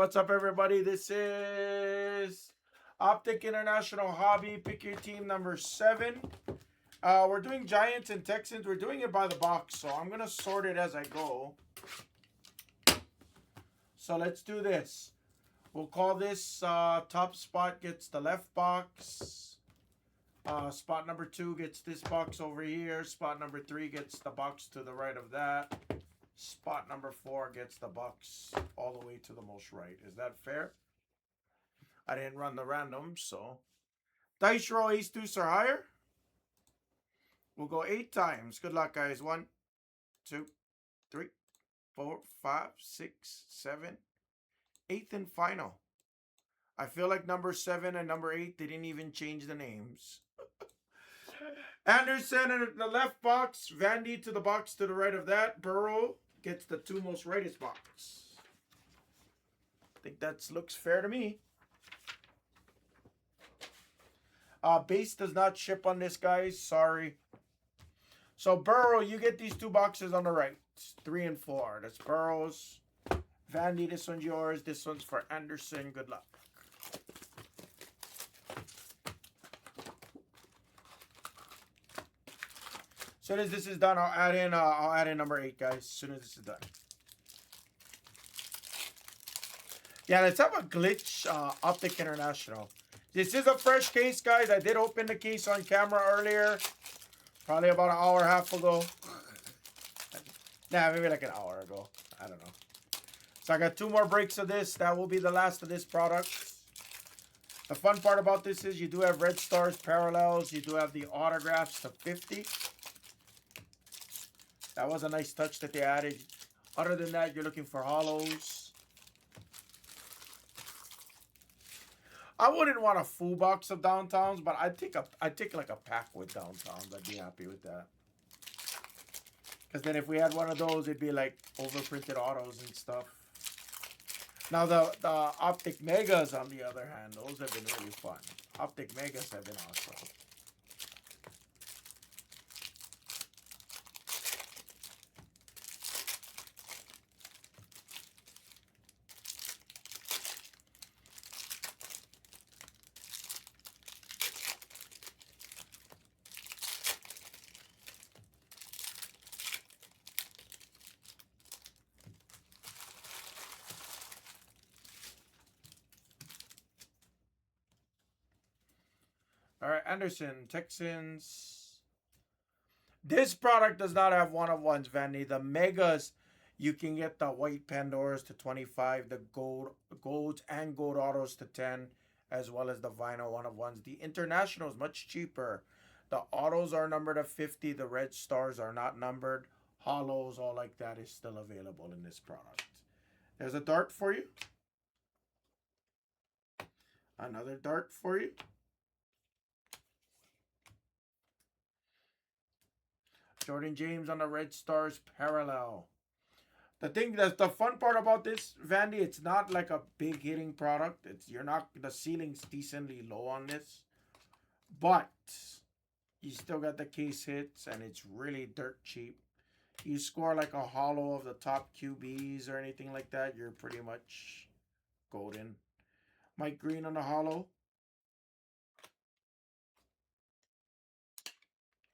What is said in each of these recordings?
what's up, everybody? This is Optic International Hobby. Pick your team number 7. We're doing Giants and Texans. We're doing it by the box, so I'm going to sort it as I go. So let's do this. We'll call this top spot gets the left box. Spot number 2 gets this box over here. Spot number 3 gets the box to the right of that. Spot number 4 gets the box all the way to the most right. Is that fair? I didn't run the random, so. Dice roll ace deuce or higher. We'll go 8 times. Good luck, guys. 1, 2, 3, 4, 5, 6, 7, 8th and final. I feel like number 7 and number 8, they didn't even change the names. Anderson in the left box. Vandy to the box to the right of that. Burrow gets the 2 most rightest box. I think that looks fair to me. Base does not ship on this, guys. Sorry. So, Burrow, you get these 2 boxes on the right. 3 and 4. That's Burrow's. Vandy, this one's yours. This one's for Anderson. Good luck. As soon as this is done, I'll add in number 8, guys. As soon as this is done. Yeah, let's have a glitch Optic International. This is a fresh case, guys. I did open the case on camera earlier. Probably about an hour and a half ago. Nah, maybe like an hour ago. I don't know. So I got 2 more breaks of this. That will be the last of this product. The fun part about this is you do have red stars, parallels. You do have the autographs to 50. That was a nice touch that they added. Other than that, you're looking for hollows. I wouldn't want a full box of downtowns, but I'd take like a pack with downtowns. I'd be happy with that. Because then if we had one of those, it'd be like overprinted autos and stuff. Now the Optic Megas, on the other hand, those have been really fun. Optic Megas have been awesome. All right, Anderson, Texans. This product does not have one-of-ones, Vandy. The Megas, you can get the white Pandoras to 25, the golds and gold autos to 10, as well as the vinyl one-of-ones. The International is much cheaper. The autos are numbered to 50. The red stars are not numbered. Hollows, all like that, is still available in this product. There's a dart for you. Another dart for you. Jordan James on the red stars parallel. The thing that's the fun part about this, Vandy, it's not like a big hitting product. The ceiling's decently low on this. But you still got the case hits and it's really dirt cheap. You score like a hollow of the top QBs or anything like that, you're pretty much golden. Mike Green on the hollow.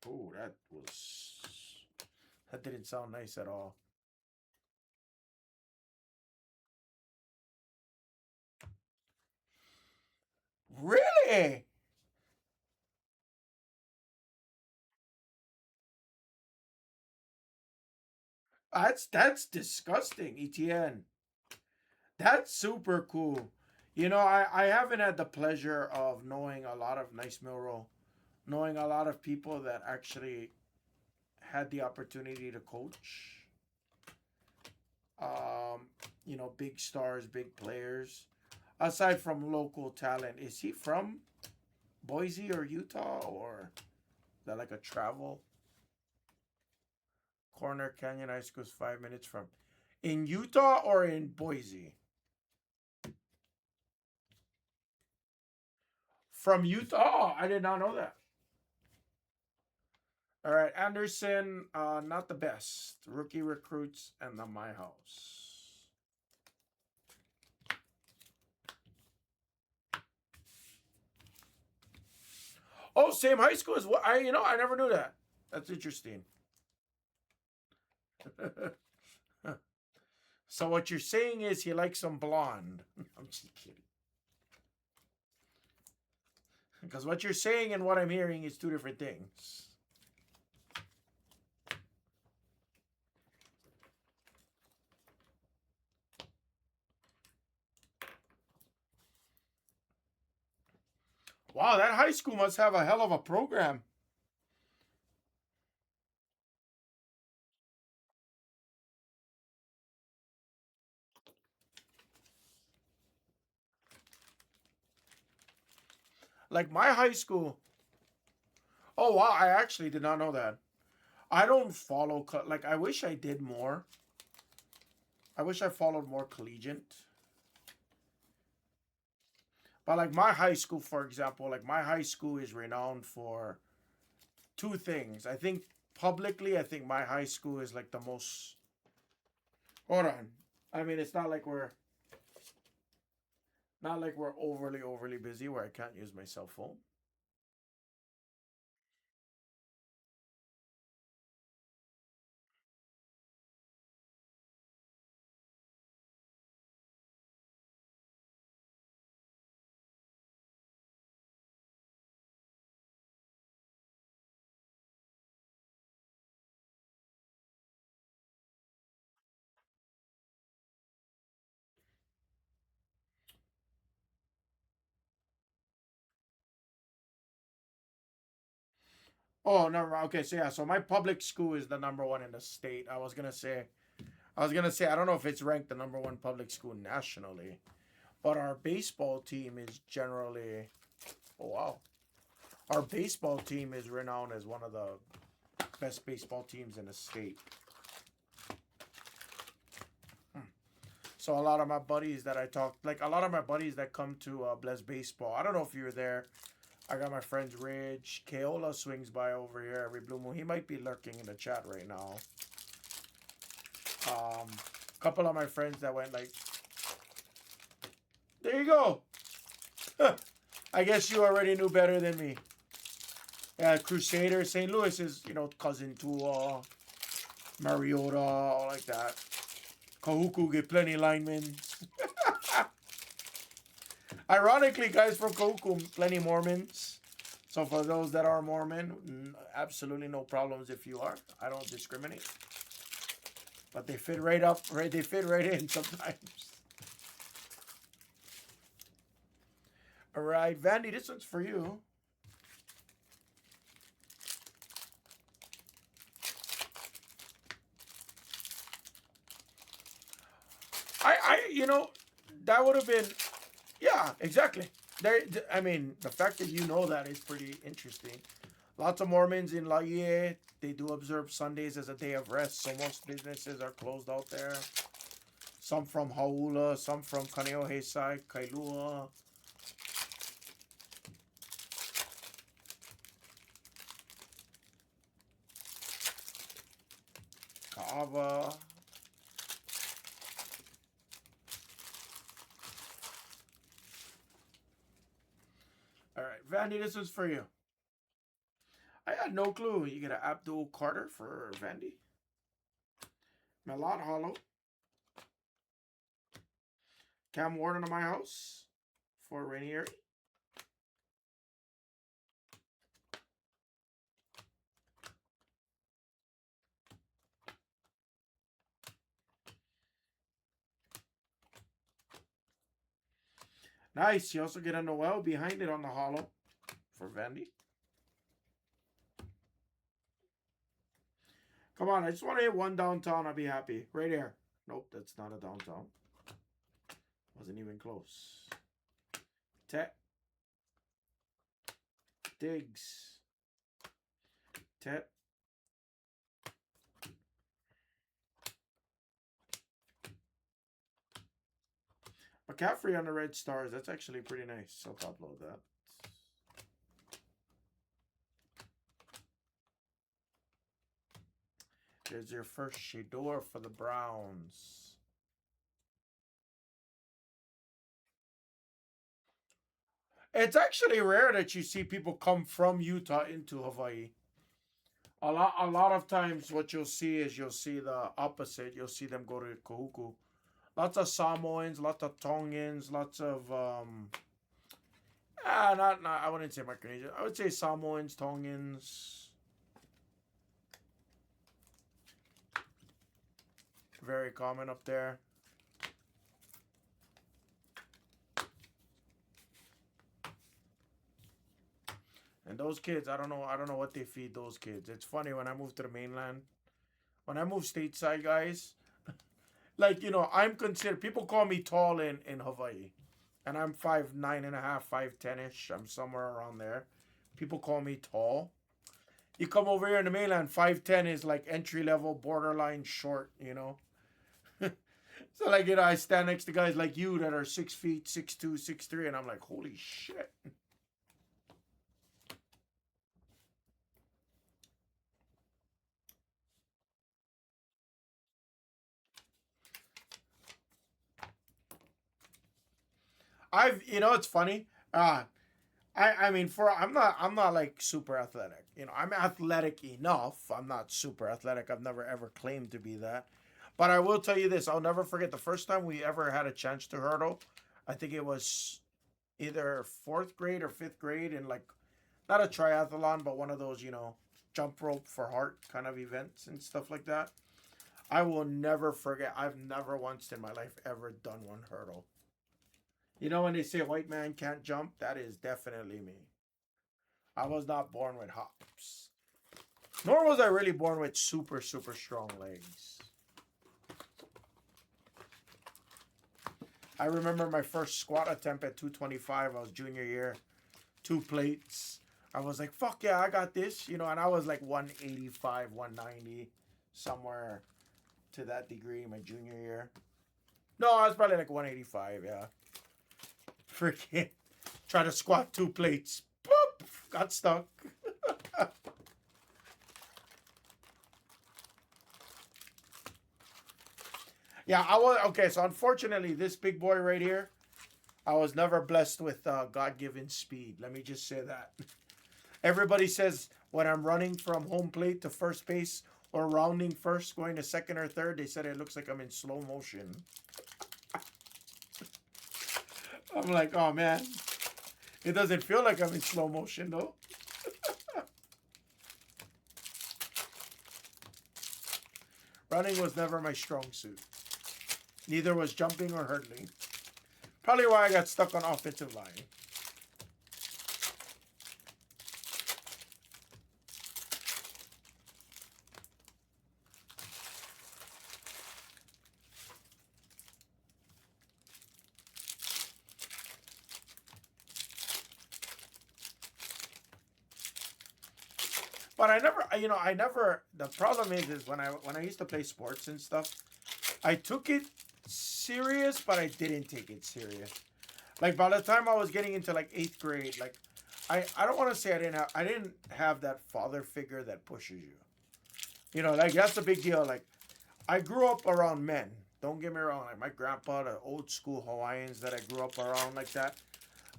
Oh, that didn't sound nice at all. Really? That's disgusting, ETN. That's super cool. You know, I haven't had the pleasure of knowing a lot of Nice Milrow, knowing a lot of people that actually had the opportunity to coach. You know, big stars, big players. Aside from local talent, is he from Boise or Utah, or is that like a travel? Corner Canyon High School is 5 minutes from. In Utah or in Boise? From Utah? Oh, I did not know that. All right, Anderson, not the best. Rookie recruits and the My House. Oh, same high school as what? I never knew that. That's interesting. So what you're saying is he likes some blonde. I'm just kidding. Because what you're saying and what I'm hearing is two different things. Wow, that high school must have a hell of a program. Like my high school. Oh wow, I actually did not know that. I don't follow like I wish I did more. I wish I followed more collegiate. But like my high school, for example, like my high school is renowned for two things. I think publicly, I think my high school is like the most. Hold on. I mean, it's not like we're overly busy where I can't use my cell phone. Oh, no, okay. So yeah, so my public school is the number one in the state. I was gonna say, I don't know if it's ranked the number one public school nationally, but our baseball team is generally. Oh wow, our baseball team is renowned as one of the best baseball teams in the state. So a lot of my buddies that I talk, like a lot of my buddies that come to Blez Baseball. I don't know if you're there. I got my friends Ridge. Keola swings by over here every blue moon. He might be lurking in the chat right now. A couple of my friends that went like, there you go. I guess you already knew better than me. Yeah, Crusader, St. Louis is, cousin to Mariota, all like that. Kahuku get plenty linemen. Ironically, guys from Kahuku, plenty Mormons. So for those that are Mormon, absolutely no problems if you are. I don't discriminate. But they fit right up, right? They fit right in sometimes. All right, Vandy, this one's for you. That would have been, yeah, exactly. I mean, the fact that you know that is pretty interesting. Lots of Mormons in Laie, they do observe Sundays as a day of rest, so most businesses are closed out there. Some from Haula, some from Kaneohesai, Kailua. Kaava. All right, Vandy, this one's for you. I had no clue. You get an Abdul Carter for Vandy. Melot Hollow. Cam Warden of my house for Rainieri. Nice. You also get a Noel behind it on the hollow for Vandy. Come on, I just want to hit one downtown. I'll be happy. Right here. Nope, that's not a downtown. Wasn't even close. Tet. Diggs. Tet. McCaffrey on the Red Stars. That's actually pretty nice. I'll upload that. There's your first Shador for the Browns. It's actually rare that you see people come from Utah into Hawaii. A lot of times what you'll see is you'll see the opposite. You'll see them go to Kahuku. Lots of Samoans, lots of Tongans, lots of not I wouldn't say Micronesian. I would say Samoans, Tongans. Very common up there. And those kids, I don't know what they feed those kids. It's funny when I moved to the mainland, when I moved stateside, guys, like I'm considered. People call me tall in Hawaii, and I'm 5'9.5", 5'10" ish. I'm somewhere around there. People call me tall. You come over here in the mainland, 5'10" is like entry level, borderline short. So like I stand next to guys like you that are 6 feet, 6'2", 6'3", and I'm like, holy shit. It's funny. I mean, I'm not like super athletic. I'm athletic enough. I'm not super athletic. I've never ever claimed to be that. But I will tell you this: I'll never forget the first time we ever had a chance to hurdle. I think it was either fourth grade or fifth grade, in like not a triathlon, but one of those jump rope for heart kind of events and stuff like that. I will never forget. I've never once in my life ever done one hurdle. When they say a white man can't jump, that is definitely me. I was not born with hops. Nor was I really born with super, super strong legs. I remember my first squat attempt at 225. I was junior year. 2 plates. I was like, fuck yeah, I got this. And I was like 185, 190. Somewhere to that degree my junior year. No, I was probably like 185, yeah. Freaking try to squat 2 plates. Boop! Got stuck. Yeah, I was okay. So unfortunately, this big boy right here, I was never blessed with God-given speed. Let me just say that. Everybody says when I'm running from home plate to first base or rounding first, going to second or third, they said it looks like I'm in slow motion. I'm like, oh man, it doesn't feel like I'm in slow motion though. Running was never my strong suit. Neither was jumping or hurdling. Probably why I got stuck on offensive line. But I never. The problem is when I used to play sports and stuff, I took it serious, but I didn't take it serious. Like by the time I was getting into like 8th grade, like I don't want to say I didn't have that father figure that pushes you. Like that's a big deal. Like I grew up around men. Don't get me wrong. Like my grandpa, the old school Hawaiians that I grew up around like that.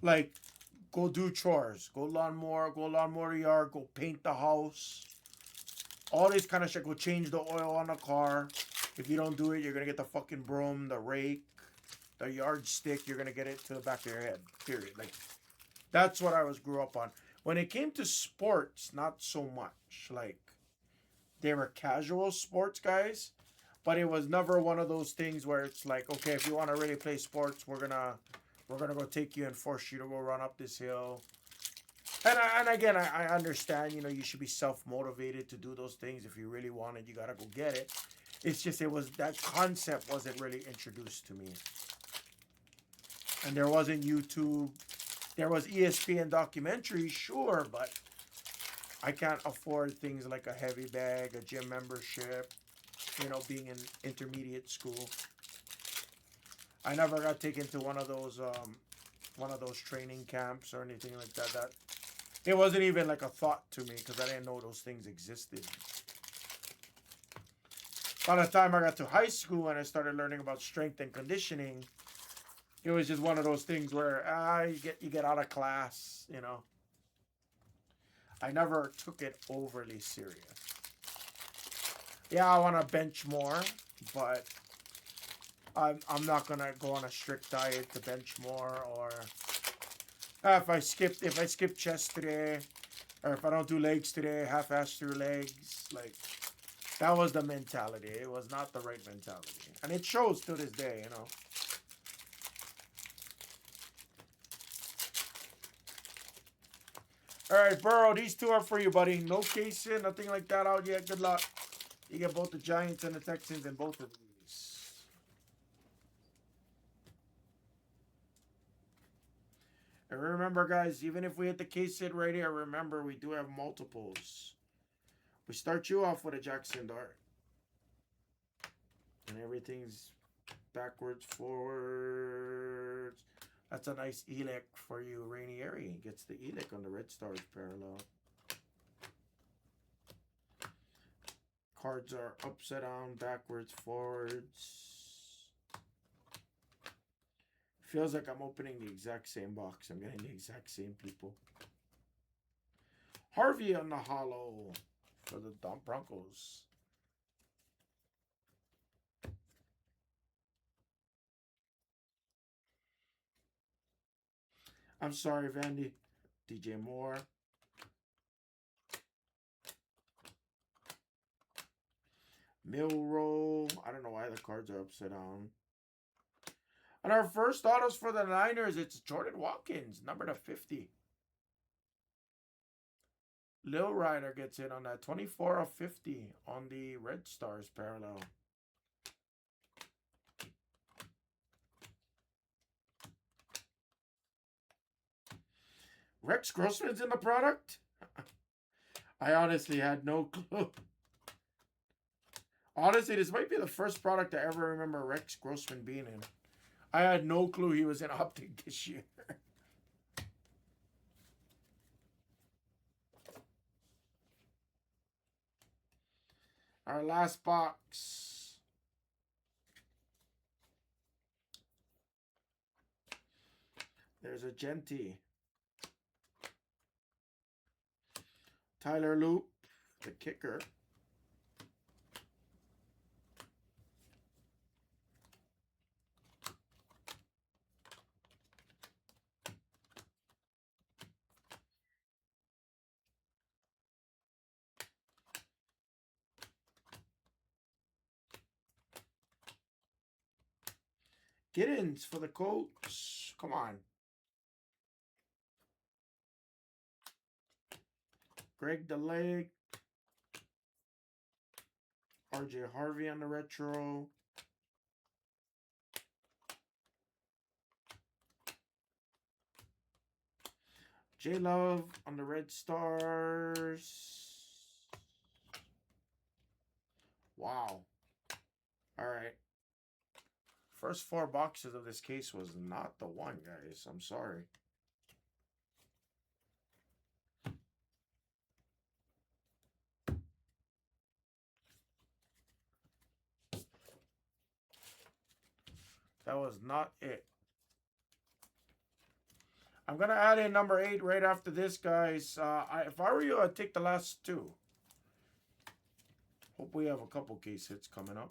Like go do chores, go lawnmower the yard, go paint the house, all this kind of shit. Go change the oil on the car. If you don't do it, you're gonna get the fucking broom, the rake, the yardstick. You're gonna get it to the back of your head. Period. Like that's what I grew up on. When it came to sports, not so much. Like they were casual sports guys, but it was never one of those things where it's like, okay, if you want to really play sports, we're gonna go take you and force you to go run up this hill. And again, I understand. You should be self motivated to do those things. If you really want it, you gotta go get it. It's just that concept wasn't really introduced to me. And there wasn't YouTube. There was ESPN documentaries, sure, but I can't afford things like a heavy bag, a gym membership, being in intermediate school. I never got taken to one of those training camps or anything like that. That it wasn't even like a thought to me because I didn't know those things existed. By the time I got to high school and I started learning about strength and conditioning, It was just one of those things where you get out of class, you know. I never took it overly serious. Yeah, I want to bench more, but I'm not gonna go on a strict diet to bench more. Or if I skip chest today, or if I don't do legs today, half-ass through legs. Like, that was the mentality. It was not the right mentality, and it shows to this day, you know. All right, Burrow, these two are for you, buddy. No case in, nothing like that out yet. Good luck. You get both the Giants and the Texans in both of these. And remember, guys, even if we hit the case hit right here, remember, we do have multiples. We start you off with a Jackson Dart. And everything's backwards, forwards. That's a nice Elic for you, Rainieri. Gets the Elic on the Red Stars parallel. Cards are upside down, backwards, forwards. Feels like I'm opening the exact same box. I'm getting the exact same people. Harvey on the hollow for the Broncos. I'm sorry, Vandy. DJ Moore. Milrow. I don't know why the cards are upside down. And our first autos for the Niners, it's Jordan Watkins, number to 50. Lil Ryder gets in on that 24 of 50 on the Red Stars parallel. Rex Grossman's in the product? I honestly had no clue. Honestly, this might be the first product I ever remember Rex Grossman being in. I had no clue he was in Optic this year. Our last box. There's a Genty. Tyler Loop, the kicker. Giddens for the Colts. Come on. Greg DeLake. RJ Harvey on the retro. J Love on the Red Stars. Wow. All right. First 4 boxes of this case was not the one, guys. I'm sorry. That was not it. I'm going to add in number 8 right after this, guys. If I were you, I'd take the last 2. Hope we have a couple case hits coming up.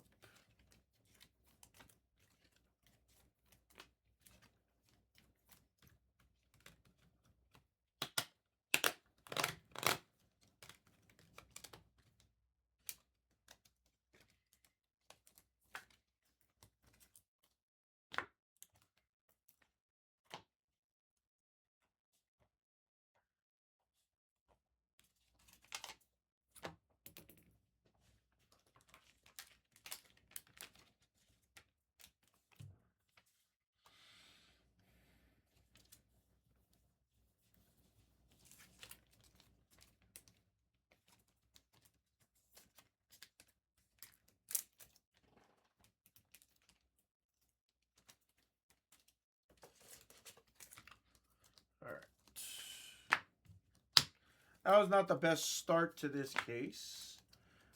That was not the best start to this case.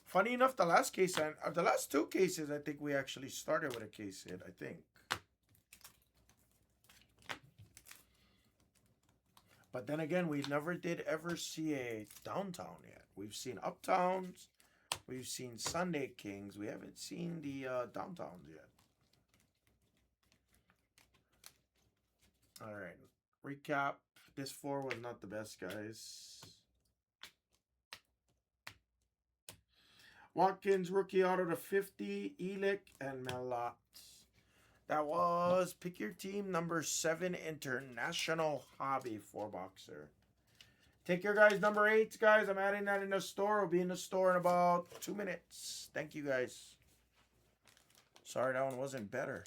Funny enough, the last 2 cases, I think we actually started with a case hit, I think. But then again, we never did ever see a downtown yet. We've seen uptowns. We've seen Sunday Kings. We haven't seen the downtowns yet. All right. Recap. This 4 was not the best, guys. Watkins, rookie auto to 50. Elick and Melot. That was Pick Your Team number 7 International Hobby 4-boxer. Take care, guys. Number 8, guys. I'm adding that in the store. It'll be in the store in about 2 minutes. Thank you, guys. Sorry, that one wasn't better.